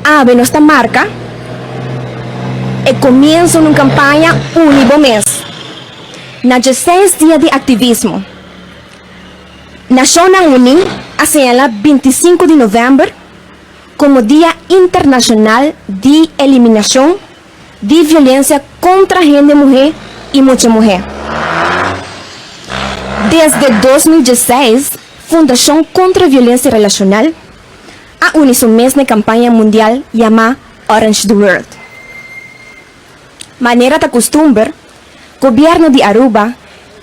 abre nuestra marca e comienzo una campaña único mes. Na 16 días de activismo. Naciones Unidas señala 25 de noviembre como Día Internacional de Eliminación de Violencia contra Género, Mujer y Mucha Mujer. Desde 2016, Fundación contra Violencia Relacional ha unido una campaña mundial llamada Orange the World. Manera de costumbre, Gobierno de Aruba,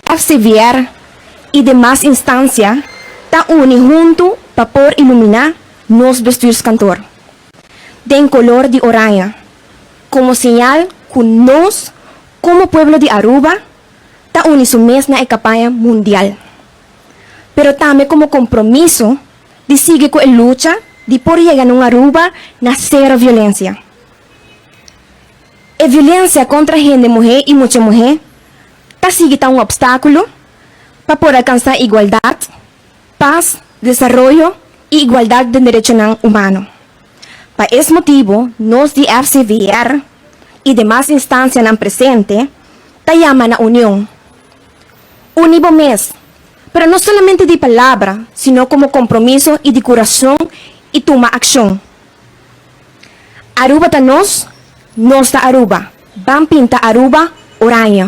FCVR y demás instancias ta uni junto para poder iluminar nos vestidos cantor de en color de oranje, como señal que nos, como pueblo de Aruba, ta uni su mesna campaña mundial. Pero también como compromiso de seguir con la lucha de por llegar a Aruba na cero violencia. La violencia contra gente, mujer y mucha mujer ta sigue un obstáculo para poder alcanzar igualdad, paz, desarrollo y igualdad de derechos humanos. Para ese motivo, nos de FCVR y demás instancias en presente te llaman a unión. Univo mes, pero no solamente de palabra, sino como compromiso y de corazón y toma acción. Aruba ta nos ta Aruba, van pinta Aruba oranje.